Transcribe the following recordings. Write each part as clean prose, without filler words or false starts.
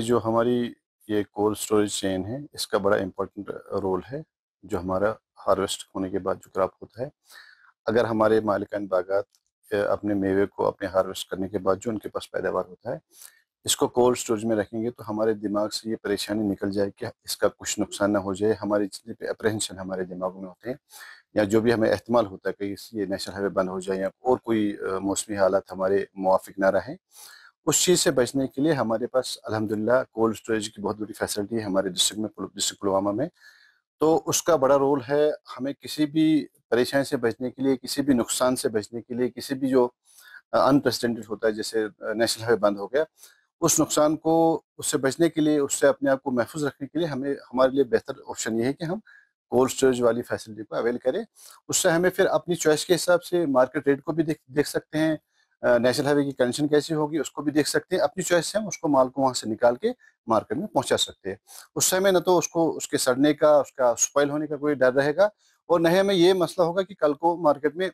जो हमारी ये कोल्ड स्टोरेज चेन है, इसका बड़ा इम्पोर्टेंट रोल है। जो हमारा हार्वेस्ट होने के बाद जो क्रॉप होता है, अगर हमारे मालिकान बागात अपने मेवे को अपने हार्वेस्ट करने के बाद जो उनके पास पैदावार होता है, इसको कोल्ड स्टोरेज में रखेंगे तो हमारे दिमाग से ये परेशानी निकल जाए कि इसका कुछ नुकसान ना हो जाए। हमारे जितने भी अप्रहेंशन हमारे दिमाग में होते हैं या जो भी हमें एहतमाल होता है कि ये नेशनल हाईवे बंद हो जाए या और कोई मौसमी हालात हमारे मुवाफिक ना रहे, उस चीज़ से बचने के लिए हमारे पास अल्हम्दुलिल्लाह कोल्ड स्टोरेज की बहुत बड़ी फैसिलिटी है हमारे डिस्ट्रिक्ट पुलवामा में। तो उसका बड़ा रोल है। हमें किसी भी परेशानी से बचने के लिए, किसी भी नुकसान से बचने के लिए, किसी भी जो अनप्रेसिडेंटेड होता है, जैसे नेशनल हाईवे बंद हो गया, उस नुकसान को उससे बचने के लिए, उससे अपने आप को महफूज रखने के लिए हमें हमारे लिए बेहतर ऑप्शन ये है कि हम कोल्ड स्टोरेज वाली फैसिलिटी को अवेल करें। उससे हमें फिर अपनी चॉइस के हिसाब से मार्केट रेट को भी देख सकते हैं, नेशनल हाईवे की कंडीशन कैसी होगी उसको भी देख सकते हैं। अपनी चॉइस से हम उसको माल को वहाँ से निकाल के मार्केट में पहुँचा सकते हैं। उस समय न तो उसको उसके सड़ने का, उसका स्पॉइल होने का कोई डर रहेगा, और न ही हमें ये मसला होगा कि कल को मार्केट में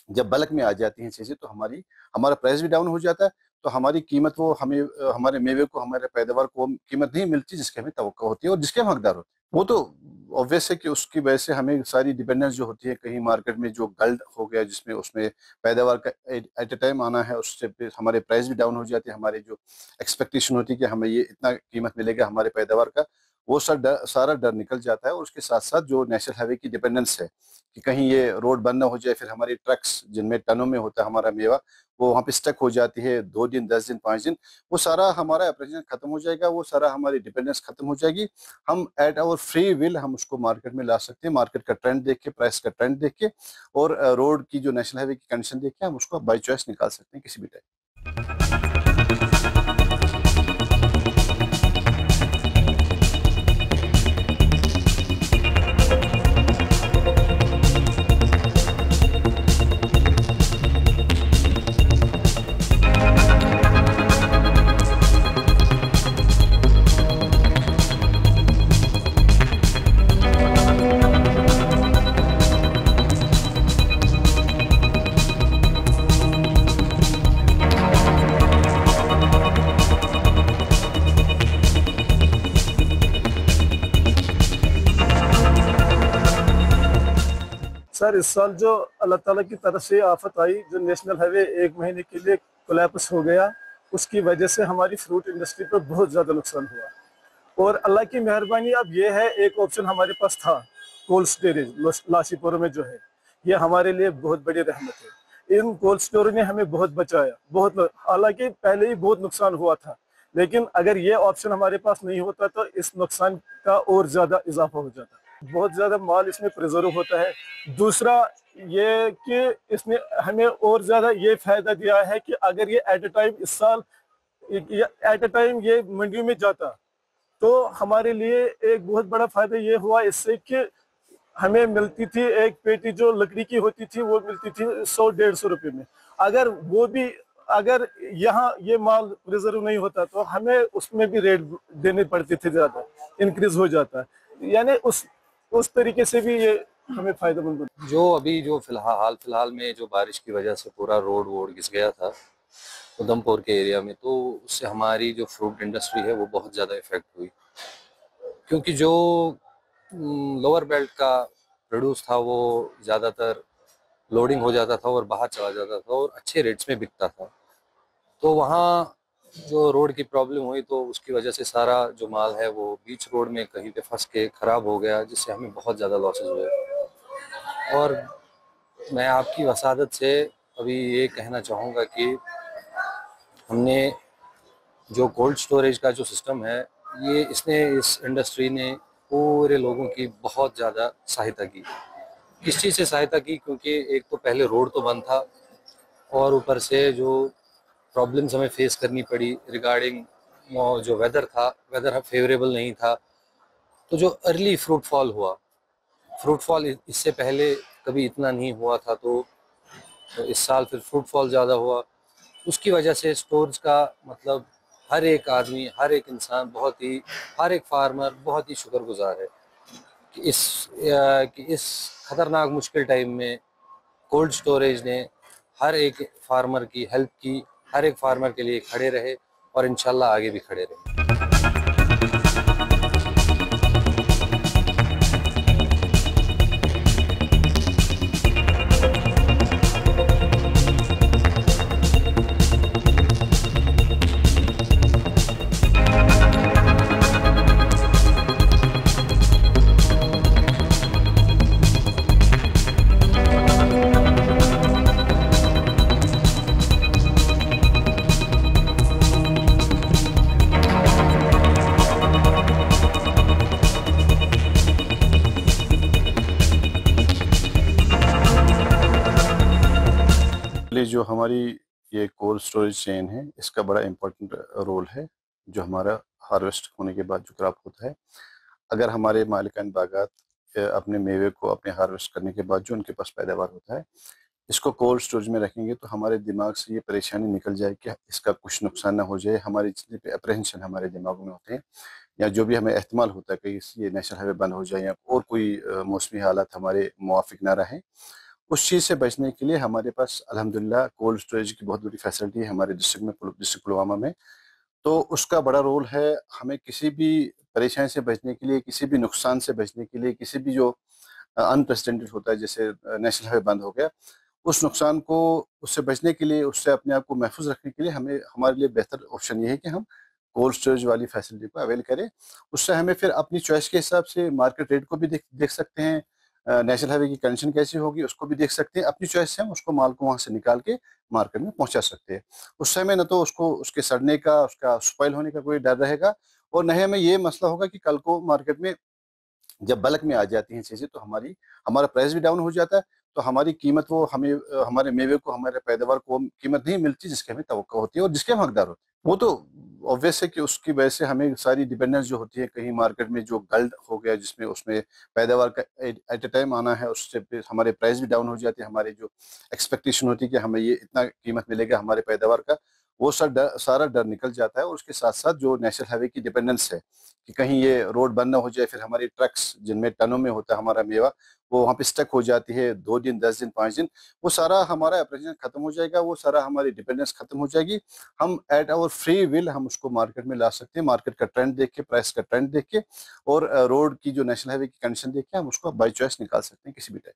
जब बल्क में आ जाती हैं चीज़ें तो हमारा प्राइस भी डाउन हो जाता है, तो हमारी कीमत वो हमें हमारे मेवे को, हमारे पैदावार को वो कीमत नहीं मिलती जिसकी हमें तवक्को होती है और जिसके हम हकदार होते हैं। वो तो ऑब्वियस है कि उसकी वजह से हमें सारी डिपेंडेंस जो होती है, कहीं मार्केट में जो गल्ड हो गया जिसमें उसमें पैदावार का एट ए टाइम आना है, उससे फिर हमारे प्राइस भी डाउन हो जाते हैं। हमारी जो एक्सपेक्टेशन होती है कि हमें ये इतना कीमत मिलेगा हमारे पैदावार का, वो सारा डर निकल जाता है। और उसके साथ साथ जो नेशनल हाईवे की डिपेंडेंस है कि कहीं ये रोड बंद ना हो जाए, फिर हमारी ट्रक्स जिनमें टनों में होता है हमारा मेवा, वो वहाँ पे स्टक हो जाती है 2 दिन, 10 दिन, 5 दिन, वो सारा हमारा ऑपरेशन खत्म हो जाएगा, वो सारा हमारी डिपेंडेंस खत्म हो जाएगी। हम एट आवर फ्री विल हम उसको मार्केट में ला सकते हैं, मार्केट का ट्रेंड देख के, प्राइस का ट्रेंड देख के, और रोड की जो नेशनल हाईवे की कंडीशन देख के हम उसको बाई चॉइस निकाल सकते हैं किसी भी टाइम। सर, इस साल जो अल्लाह ताला की तरफ से आफत आई, जो नेशनल हाईवे 1 महीने के लिए कोलैप्स हो गया, उसकी वजह से हमारी फ्रूट इंडस्ट्री पर बहुत ज़्यादा नुकसान हुआ। और अल्लाह की मेहरबानी अब ये है, एक ऑप्शन हमारे पास था, कोल्ड स्टोरेज लाशीपुर में जो है, ये हमारे लिए बहुत बड़ी रहमत है। इन कोल्ड स्टोरेज ने हमें बहुत बचाया, बहुत। हालांकि पहले ही बहुत नुकसान हुआ था, लेकिन अगर ये ऑप्शन हमारे पास नहीं होता तो इस नुकसान का और ज़्यादा इजाफा हो जाता। बहुत ज़्यादा माल इसमें प्रिजर्व होता है। दूसरा ये कि इसने हमें और ज़्यादा ये फ़ायदा दिया है कि अगर ये एट ए टाइम इस साल एट ए टाइम ये मंडियों में जाता तो हमारे लिए एक बहुत बड़ा फ़ायदा ये हुआ इससे कि हमें मिलती थी एक पेटी जो लकड़ी की होती थी, वो मिलती थी 100-150 रुपये में। अगर यहाँ ये माल रिजर्व नहीं होता तो हमें उसमें भी रेट देने पड़ते थे, ज़्यादा इंक्रीज हो जाता है। यानी उस तरीके से भी ये हमें फायदेमंद होता। जो अभी जो फिलहाल में जो बारिश की वजह से पूरा रोड वोड घिस गया था उधमपुर के एरिया में, तो उससे हमारी जो फ्रूट इंडस्ट्री है वो बहुत ज़्यादा इफेक्ट हुई, क्योंकि जो लोअर बेल्ट का प्रोड्यूस था वो ज़्यादातर लोडिंग हो जाता था और बाहर चला जाता था और अच्छे रेट्स में बिकता था। तो वहाँ जो रोड की प्रॉब्लम हुई तो उसकी वजह से सारा जो माल है वो बीच रोड में कहीं पे फंस के ख़राब हो गया, जिससे हमें बहुत ज़्यादा लॉसेस हुए। और मैं आपकी वसादत से अभी ये कहना चाहूँगा कि हमने जो कोल्ड स्टोरेज का जो सिस्टम है, ये इस इंडस्ट्री ने पूरे लोगों की बहुत ज़्यादा सहायता की। किस चीज़ से सहायता की? क्योंकि एक तो पहले रोड तो बंद था और ऊपर से जो प्रॉब्लम्स हमें फेस करनी पड़ी रिगार्डिंग जो वेदर फेवरेबल नहीं था। तो जो अर्ली फ्रूटफॉल हुआ, इससे पहले कभी इतना नहीं हुआ था, तो इस साल फिर फ्रूटफॉल ज़्यादा हुआ। उसकी वजह से स्टोर्स का मतलब हर एक आदमी, हर एक इंसान, हर एक फार्मर बहुत ही शुक्रगुजार है कि इस ख़तरनाक मुश्किल टाइम में कोल्ड स्टोरेज ने हर एक फार्मर की हेल्प की, हर एक फार्मर के लिए खड़े रहे और इंशाल्लाह आगे भी खड़े रहें। बेसिकली जो हमारी ये कोल्ड स्टोरेज चेन है, इसका बड़ा इम्पोर्टेंट रोल है जो हमारा हार्वेस्ट होने के बाद जो क्रॉप होता है। अगर हमारे मालिकान बागात अपने मेवे को अपने हार्वेस्ट करने के बाद जो उनके पास पैदावार होता है, इसको कोल्ड स्टोरेज में रखेंगे तो हमारे दिमाग से ये परेशानी निकल जाए कि इसका कुछ नुकसान ना हो जाए। हमारे जितने भी अप्रहेंशन हमारे दिमाग में होते हैं या जो भी हमें एहतमाल होता है कि ये नेशनल हाईवे बंद हो जाए या और कोई मौसमी हालात हमारे मुवाफिक ना रहें, उस चीज़ से बचने के लिए हमारे पास अल्हम्दुलिल्लाह कोल्ड स्टोरेज की बहुत बड़ी फैसिलिटी है हमारे डिस्ट्रिक्ट पुलवामा में। तो उसका बड़ा रोल है हमें किसी भी परेशानी से बचने के लिए, किसी भी नुकसान से बचने के लिए, किसी भी जो अनप्रेसिडेंटेड होता है जैसे नेशनल हाईवे बंद हो गया, उस नुकसान को उससे बचने के लिए, उससे अपने आप को महफूज रखने के लिए हमें हमारे लिए बेहतर ऑप्शन ये है कि हम कोल्ड स्टोरेज वाली फैसिलिटी को अवेल करें। उससे हमें फिर अपनी चॉइस के हिसाब से मार्केट रेट को भी देख सकते हैं, नेशनल हाईवे की कंडीशन कैसी होगी उसको भी देख सकते हैं। अपनी चॉइस से हम उसको माल को वहाँ से निकाल के मार्केट में पहुँचा सकते हैं। उस समय न तो उसको उसके सड़ने का, उसका स्पॉइल होने का कोई डर रहेगा और न ही हमें ये मसला होगा कि कल को मार्केट में जब बल्क में आ जाती हैं चीज़ें तो हमारा प्राइस भी डाउन हो जाता है, तो हमारी कीमत वो हमें हमारे मेवे को, हमारे पैदावार को कीमत नहीं मिलती जिसकी हमें तवक्को होती है और जिसके हम हकदार होते हैं। वो तो ऑब्वियस है कि उसकी वजह से हमें सारी डिपेंडेंस जो होती है, कहीं मार्केट में जो गल्ड हो गया जिसमें उसमें पैदावार का एट ए टाइम आना है, उससे फिर हमारे प्राइस भी डाउन हो जाती है। हमारी जो एक्सपेक्टेशन होती है कि हमें ये इतना कीमत मिलेगा हमारे पैदावार का, वो सारा डर निकल जाता है। और उसके साथ साथ जो नेशनल हाईवे की डिपेंडेंस है कि कहीं ये रोड बंद ना हो जाए, फिर हमारी ट्रक्स जिनमें टनों में होता है हमारा मेवा, वो वहाँ पे स्टक हो जाती है 2 दिन, 10 दिन, 5 दिन, वो सारा हमारा ऑपरेशन खत्म हो जाएगा, वो सारा हमारी डिपेंडेंस खत्म हो जाएगी। हम एट आवर फ्री विल हम उसको मार्केट में ला सकते हैं, मार्केट का ट्रेंड देख के, प्राइस का ट्रेंड देख के और रोड की जो नेशनल हाईवे की कंडीशन देख के हम उसको बाई चॉइस निकाल सकते हैं किसी भी टाइम।